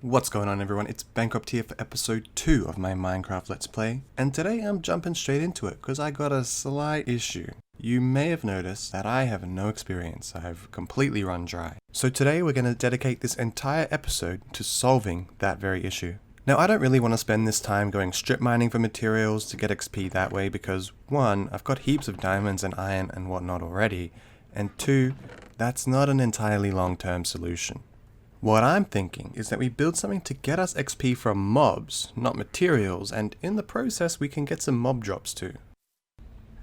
What's going on, everyone? It's Bankrupt here for episode 2 of my Minecraft Let's Play, and today I'm jumping straight into it because I got a slight issue. You may have noticed that I have no experience. I've completely run dry. So today we're going to dedicate this entire episode to solving that very issue. Now, I don't really want to spend this time going strip mining for materials to get XP that way because 1, I've got heaps of diamonds and iron and whatnot already, and 2, that's not an entirely long-term solution. What I'm thinking is that we build something to get us XP from mobs, not materials, and in the process we can get some mob drops too.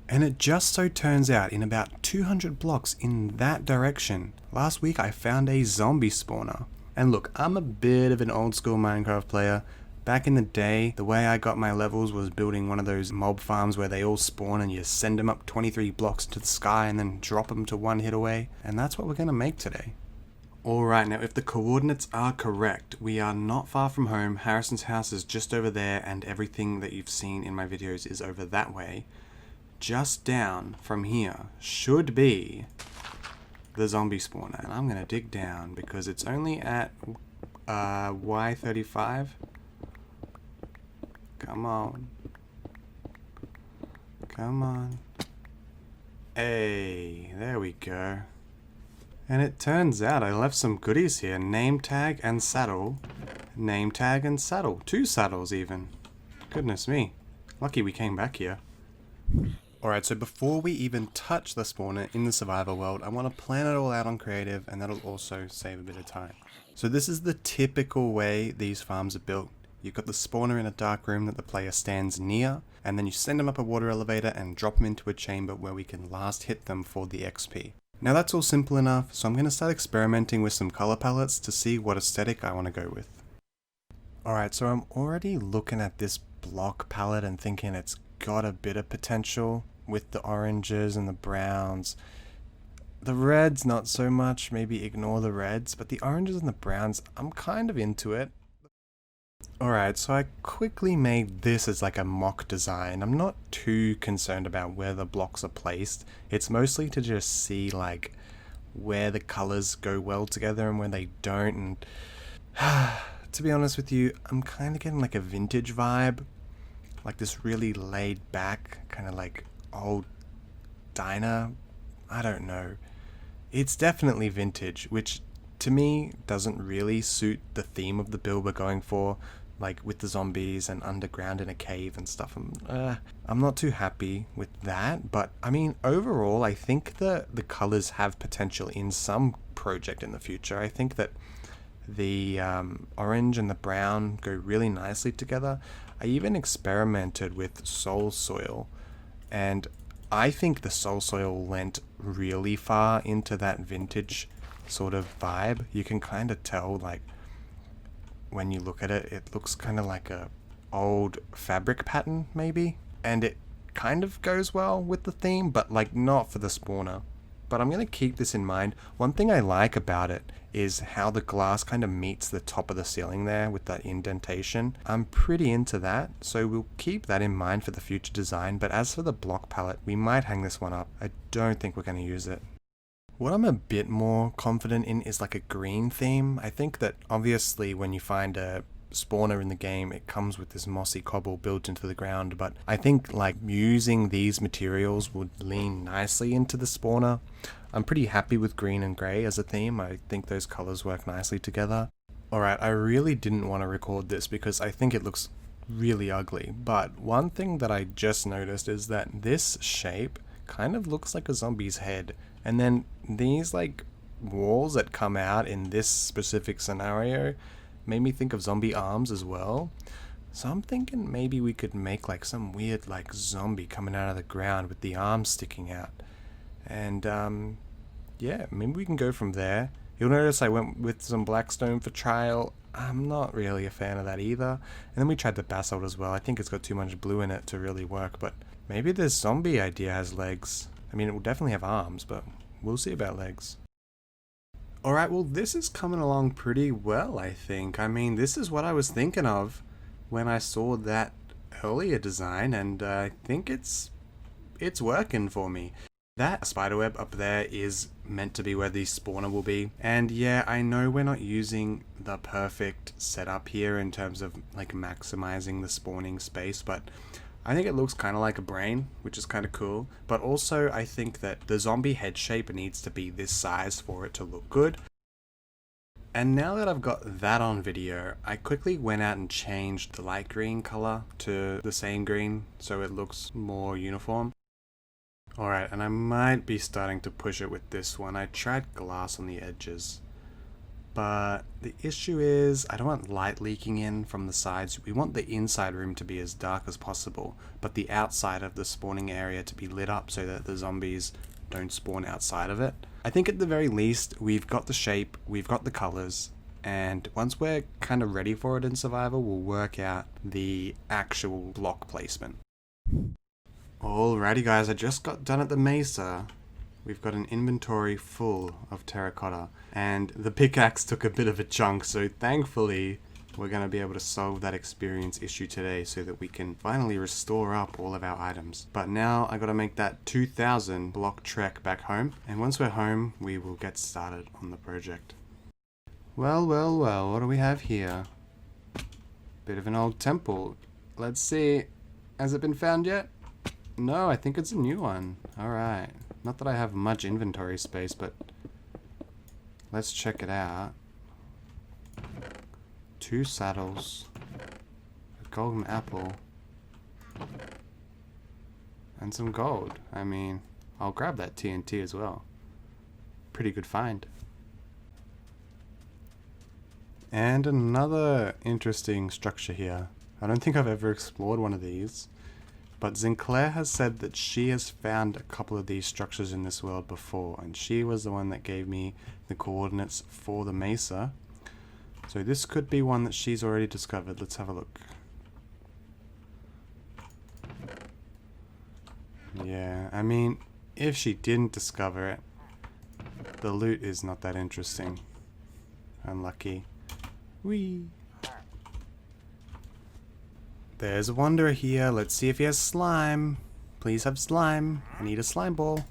And it just so turns out in about 200 blocks in that direction, last week I found a zombie spawner. And look, I'm a bit of an old school Minecraft player. Back in the day, the way I got my levels was building one of those mob farms where they all spawn and you send them up 23 blocks to the sky and then drop them to one hit away. And that's what we're going to make today. Alright, now if the coordinates are correct, we are not far from home. Harrison's house is just over there and everything that you've seen in my videos is over that way. Just down from here should be the zombie spawner. And I'm going to dig down because it's only at Y35. Come on. Come on. Hey, there we go. And it turns out I left some goodies here. Name tag and saddle. Name tag and saddle. 2 saddles even. Goodness me. Lucky we came back here. Alright, so before we even touch the spawner in the survival world, I want to plan it all out on creative, and that'll also save a bit of time. So this is the typical way these farms are built. You've got the spawner in a dark room that the player stands near, and then you send them up a water elevator and drop them into a chamber where we can last hit them for the XP. Now that's all simple enough, so I'm going to start experimenting with some color palettes to see what aesthetic I want to go with. Alright, so I'm already looking at this block palette and thinking it's got a bit of potential with the oranges and the browns. The reds not so much, maybe ignore the reds, but the oranges and the browns, I'm kind of into it. Alright, so I quickly made this as like a mock design. I'm not too concerned about where the blocks are placed. It's mostly to just see like where the colors go well together and where they don't. And to be honest with you, I'm kind of getting like a vintage vibe. Like this really laid back, kind of like old diner. I don't know. It's definitely vintage, which to me doesn't really suit the theme of the build we're going for. Like with the zombies and underground in a cave and stuff. I'm not too happy with that, but I mean overall I think the colors have potential in some project in the future. I think that the orange and the brown go really nicely together. I even experimented with soul soil, and I think the soul soil went really far into that vintage sort of vibe. You can kind of tell, like, when you look at it, it looks kind of like a old fabric pattern maybe, and it kind of goes well with the theme, but like not for the spawner. But I'm going to keep this in mind. One thing I like about it is how the glass kind of meets the top of the ceiling there with that indentation. I'm pretty into that, so we'll keep that in mind for the future design. But as for the block palette, we might hang this one up. I don't think we're going to use it. What I'm a bit more confident in is like a green theme. I think that obviously when you find a spawner in the game, it comes with this mossy cobble built into the ground, but I think like using these materials would lean nicely into the spawner. I'm pretty happy with green and grey as a theme. I think those colors work nicely together. Alright, I really didn't want to record this because I think it looks really ugly, but one thing that I just noticed is that this shape kind of looks like a zombie's head. And then these like walls that come out in this specific scenario made me think of zombie arms as well. So I'm thinking maybe we could make like some weird like zombie coming out of the ground with the arms sticking out. And yeah, maybe we can go from there. You'll notice I went with some blackstone for trial. I'm not really a fan of that either. And then we tried the basalt as well. I think it's got too much blue in it to really work, but maybe this zombie idea has legs. I mean, it will definitely have arms, but we'll see about legs. Alright, well this is coming along pretty well, I think. I mean, this is what I was thinking of when I saw that earlier design, and I think it's working for me. That spiderweb up there is meant to be where the spawner will be. And yeah, I know we're not using the perfect setup here in terms of like maximizing the spawning space, but I think it looks kind of like a brain, which is kind of cool. But also I think that the zombie head shape needs to be this size for it to look good. And now that I've got that on video, I quickly went out and changed the light green color to the same green so it looks more uniform. Alright, and I might be starting to push it with this one. I tried glass on the edges, but the issue is I don't want light leaking in from the sides. We want the inside room to be as dark as possible, but the outside of the spawning area to be lit up so that the zombies don't spawn outside of it. I think at the very least we've got the shape, we've got the colors, and once we're kind of ready for it in survival, we'll work out the actual block placement. Alrighty guys, I just got done at the mesa. We've got an inventory full of terracotta, and the pickaxe took a bit of a chunk, so thankfully we're going to be able to solve that experience issue today so that we can finally restore up all of our items. But now I got to make that 2000 block trek back home, and once we're home we will get started on the project. Well, what do we have here? Bit of an old temple. Let's see, has it been found yet? No, I think it's a new one. Alright. Not that I have much inventory space, but let's check it out. 2 saddles, a golden apple, and some gold. I mean, I'll grab that TNT as well. Pretty good find. And another interesting structure here. I don't think I've ever explored one of these. But Sinclair has said that she has found a couple of these structures in this world before, and she was the one that gave me the coordinates for the mesa. So this could be one that she's already discovered. Let's have a look. Yeah, I mean, if she didn't discover it, the loot is not that interesting. Unlucky. Whee! There's a wanderer here. Let's see if he has slime. Please have slime. I need a slime ball.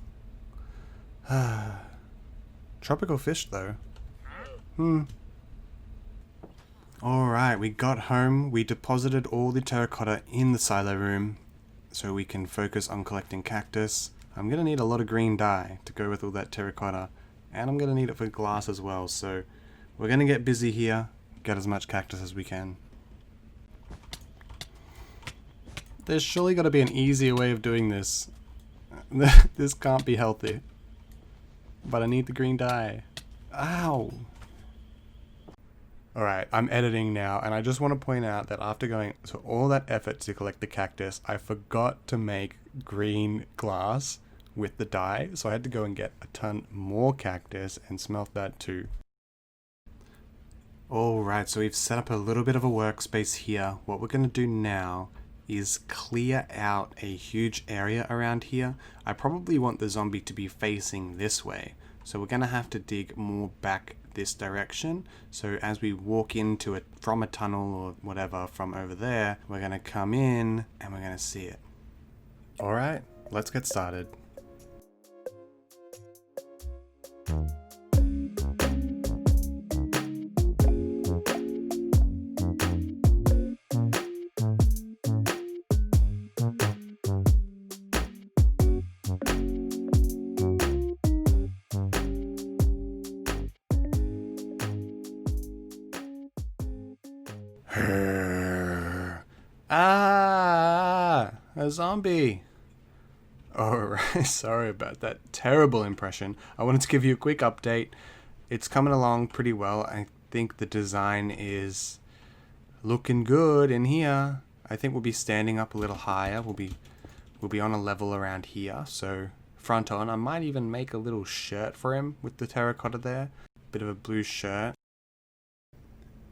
Tropical fish though. Alright, we got home. We deposited all the terracotta in the silo room so we can focus on collecting cactus. I'm gonna need a lot of green dye to go with all that terracotta, and I'm gonna need it for glass as well, so we're gonna get busy here, get as much cactus as we can. There's surely got to be an easier way of doing this. This can't be healthy. But I need the green dye. Ow! Alright, I'm editing now, and I just want to point out that after going to all that effort to collect the cactus, I forgot to make green glass with the dye, so I had to go and get a ton more cactus and smelt that too. Alright, so we've set up a little bit of a workspace here. What we're going to do now is clear out a huge area around here. I probably want the zombie to be facing this way, so we're gonna have to dig more back this direction. So as we walk into it from a tunnel or whatever from over there, we're gonna come in and we're gonna see it. Alright, let's get started. Ah, a zombie. Alright, sorry about that terrible impression. I wanted to give you a quick update. It's coming along pretty well. I think the design is looking good in here. I think we'll be standing up a little higher. We'll be on a level around here. So front on, I might even make a little shirt for him with the terracotta there. Bit of a blue shirt.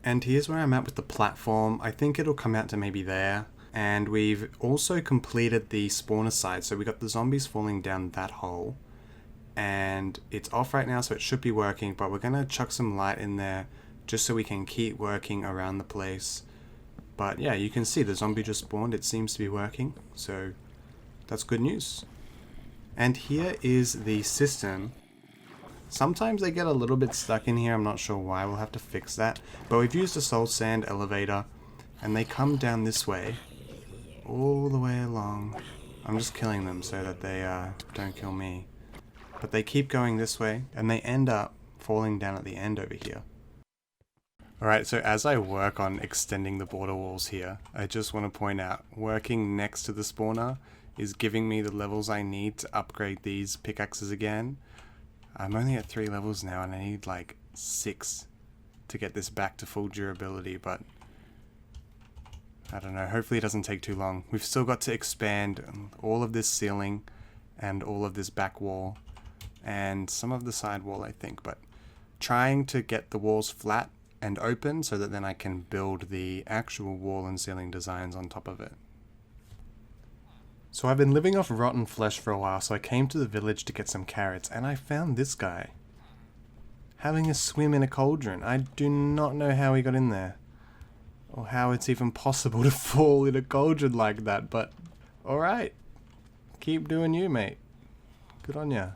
And here's where I'm at with the platform. I think it'll come out to maybe there. And we've also completed the spawner side. So we got the zombies falling down that hole. And it's off right now, so it should be working. But we're going to chuck some light in there just so we can keep working around the place. But yeah, you can see the zombie just spawned. It seems to be working. So that's good news. And here is the cistern. Sometimes they get a little bit stuck in here, I'm not sure why, we'll have to fix that. But we've used a soul sand elevator, and they come down this way, all the way along. I'm just killing them so that they don't kill me. But they keep going this way, and they end up falling down at the end over here. Alright, so as I work on extending the border walls here, I just want to point out, working next to the spawner is giving me the levels I need to upgrade these pickaxes again. I'm only at 3 levels now and I need like 6 to get this back to full durability, but I don't know, hopefully it doesn't take too long. We've still got to expand all of this ceiling and all of this back wall and some of the side wall, I think, but trying to get the walls flat and open so that then I can build the actual wall and ceiling designs on top of it. So I've been living off rotten flesh for a while, so I came to the village to get some carrots, and I found this guy having a swim in a cauldron. I do not know how he got in there, or how it's even possible to fall in a cauldron like that, but alright, keep doing you, mate. Good on ya.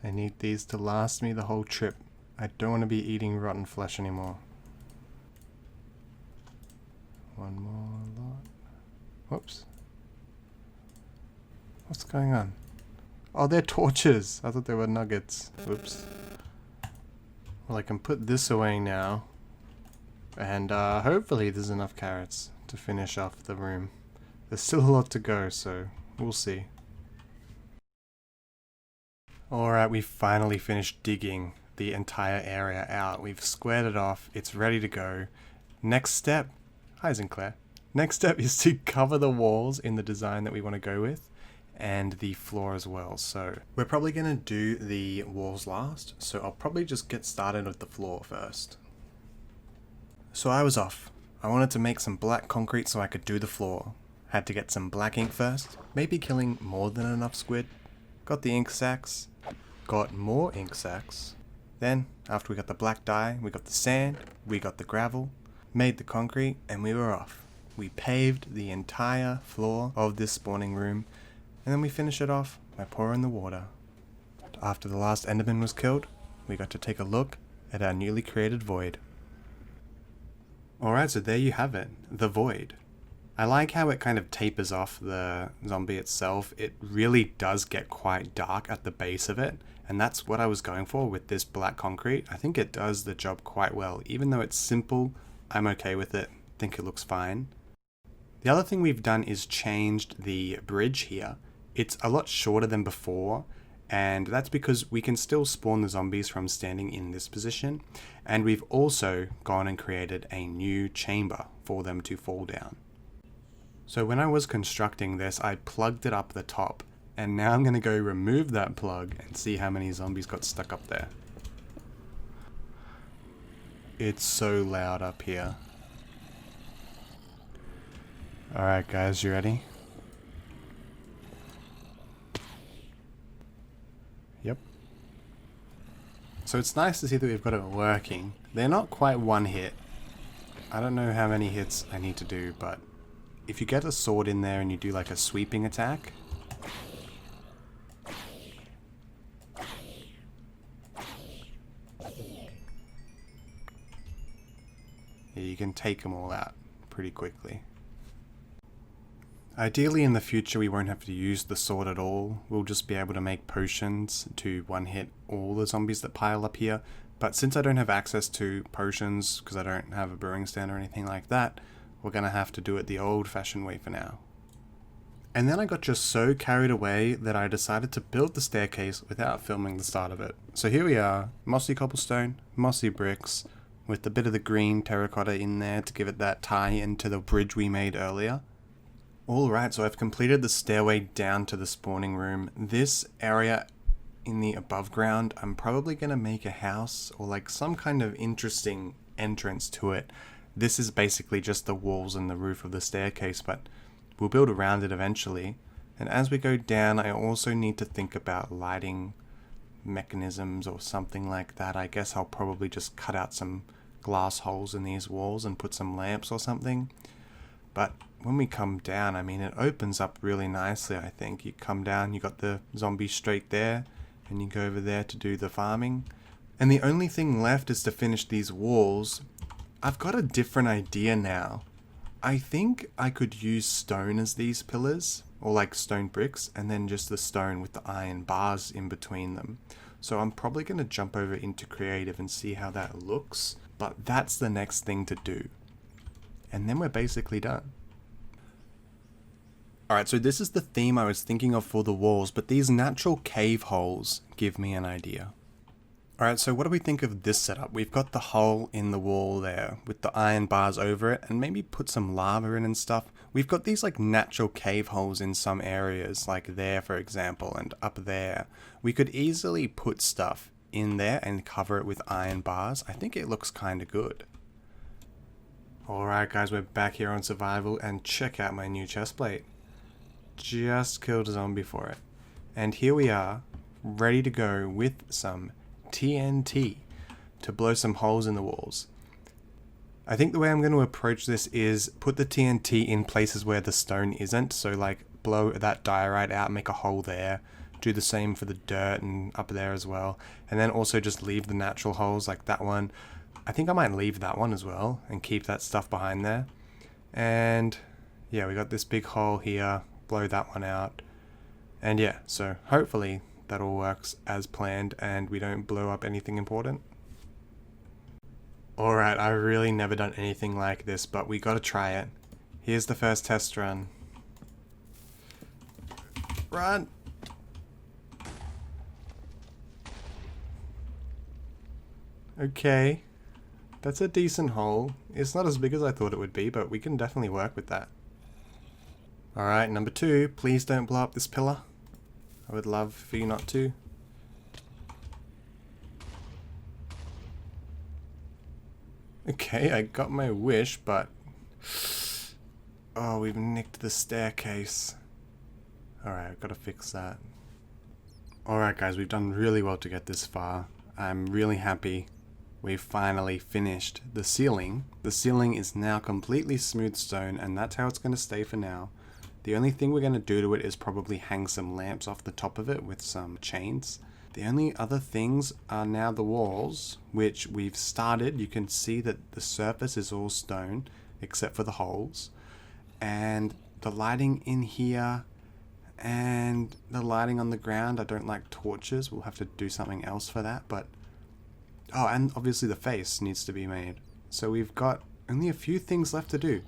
I need these to last me the whole trip. I don't want to be eating rotten flesh anymore. One more lot. Whoops. What's going on? Oh, they're torches. I thought they were nuggets. Whoops. Well, I can put this away now. And hopefully there's enough carrots to finish off the room. There's still a lot to go, so we'll see. Alright, we finally finished digging the entire area out. We've squared it off. It's ready to go. Next step. Hi, Sinclair. Next step is to cover the walls in the design that we want to go with, and the floor as well. So we're probably going to do the walls last, so I'll probably just get started with the floor first. So I was off. I wanted to make some black concrete so I could do the floor. Had to get some black ink first, maybe killing more than enough squid. Got the ink sacks, got more ink sacks. Then, after we got the black dye, we got the sand, we got the gravel, made the concrete, and we were off. We paved the entire floor of this spawning room, and then we finished it off by pouring the water. After the last enderman was killed, we got to take a look at our newly created void. Alright, so there you have it, the void. I like how it kind of tapers off the zombie itself. It really does get quite dark at the base of it, and that's what I was going for with this black concrete. I think it does the job quite well. Even though it's simple, I'm okay with it. I think it looks fine. The other thing we've done is changed the bridge here. It's a lot shorter than before, and that's because we can still spawn the zombies from standing in this position, and we've also gone and created a new chamber for them to fall down. So when I was constructing this, I plugged it up the top, and now I'm going to go remove that plug and see how many zombies got stuck up there. It's so loud up here. Alright guys, you ready? Yep. So it's nice to see that we've got it working. They're not quite one hit. I don't know how many hits I need to do, but if you get a sword in there and you do like a sweeping attack, yeah, you can take them all out pretty quickly. Ideally in the future we won't have to use the sword at all. We'll just be able to make potions to one-hit all the zombies that pile up here. But since I don't have access to potions because I don't have a brewing stand or anything like that, we're going to have to do it the old-fashioned way for now. And then I got just so carried away that I decided to build the staircase without filming the start of it. So here we are, mossy cobblestone, mossy bricks, with a bit of the green terracotta in there to give it that tie into the bridge we made earlier. Alright, so I've completed the stairway down to the spawning room. This area in the above ground, I'm probably going to make a house or like some kind of interesting entrance to it. This is basically just the walls and the roof of the staircase, but we'll build around it eventually. And as we go down, I also need to think about lighting mechanisms or something like that. I guess I'll probably just cut out some glass holes in these walls and put some lamps or something. But when we come down, I mean, it opens up really nicely, I think. You come down, you got the zombie straight there, and you go over there to do the farming. And the only thing left is to finish these walls. I've got a different idea now. I think I could use stone as these pillars, or like stone bricks, and then just the stone with the iron bars in between them. So I'm probably going to jump over into creative and see how that looks, but that's the next thing to do. And then we're basically done. Alright, so this is the theme I was thinking of for the walls, but these natural cave holes give me an idea. Alright, so what do we think of this setup? We've got the hole in the wall there with the iron bars over it, and maybe put some lava in and stuff. We've got these like natural cave holes in some areas, like there for example, and up there. We could easily put stuff in there and cover it with iron bars. I think it looks kinda good. Alright guys, we're back here on survival, and check out my new chest plate. Just killed a zombie for it. And here we are, ready to go with some TNT to blow some holes in the walls. I think the way I'm going to approach this is put the TNT in places where the stone isn't, so like blow that diorite out, make a hole there, do the same for the dirt and up there as well, and then also just leave the natural holes like that one. I think I might leave that one as well and keep that stuff behind there. And yeah, we got this big hole here, blow that one out, and yeah, so hopefully that all works as planned and we don't blow up anything important. Alright, I've really never done anything like this, but we gotta try it. Here's the first test run. Run! Okay, that's a decent hole. It's not as big as I thought it would be, but we can definitely work with that. Alright, number 2, please don't blow up this pillar. I would love for you not to. Okay, I got my wish, but... oh, we've nicked the staircase. Alright, I've got to fix that. Alright guys, we've done really well to get this far. I'm really happy. We've finally finished the ceiling. The ceiling is now completely smooth stone, and that's how it's going to stay for now. The only thing we're going to do to it is probably hang some lamps off the top of it with some chains. The only other things are now the walls, which we've started. You can see that the surface is all stone, except for the holes. And the lighting in here, and the lighting on the ground. I don't like torches. We'll have to do something else for that, but... oh, and obviously the face needs to be made. So we've got only a few things left to do.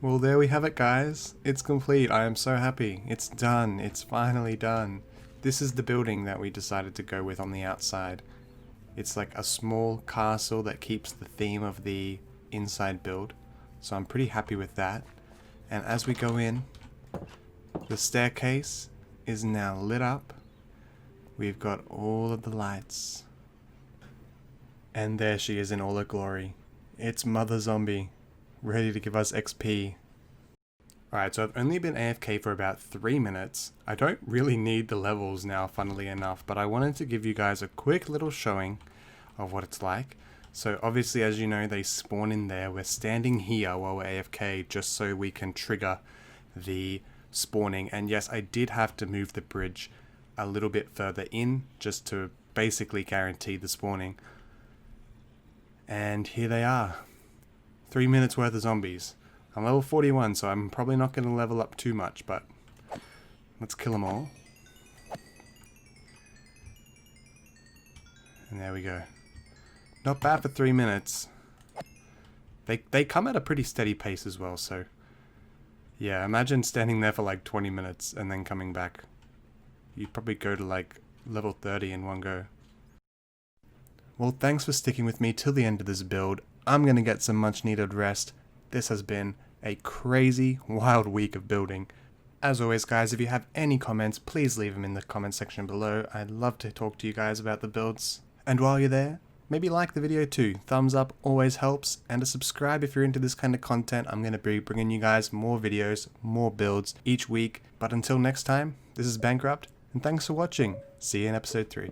Well, there we have it, guys. It's complete. I am so happy. It's done. It's finally done. This is the building that we decided to go with on the outside. It's like a small castle that keeps the theme of the inside build, so I'm pretty happy with that. And as we go in, the staircase is now lit up. We've got all of the lights. And there she is in all her glory. It's Mother Zombie, ready to give us XP. Alright, so I've only been AFK for about 3 minutes. I don't really need the levels now, funnily enough, but I wanted to give you guys a quick little showing of what it's like. So obviously, as you know, they spawn in there. We're standing here while we're AFK just so we can trigger the spawning. And yes, I did have to move the bridge a little bit further in just to basically guarantee the spawning. And here they are. 3 minutes worth of zombies. I'm level 41, so I'm probably not going to level up too much, but let's kill them all. And there we go. Not bad for 3 minutes. They come at a pretty steady pace as well, so yeah, imagine standing there for like 20 minutes and then coming back. You'd probably go to like level 30 in one go. Well, thanks for sticking with me till the end of this build. I'm going to get some much needed rest. This has been a crazy, wild week of building. As always, guys, if you have any comments, please leave them in the comment section below. I'd love to talk to you guys about the builds. And while you're there, maybe like the video too. Thumbs up always helps. And to subscribe if you're into this kind of content. I'm going to be bringing you guys more videos, more builds each week. But until next time, this is Bankrupt, and thanks for watching. See you in episode 3.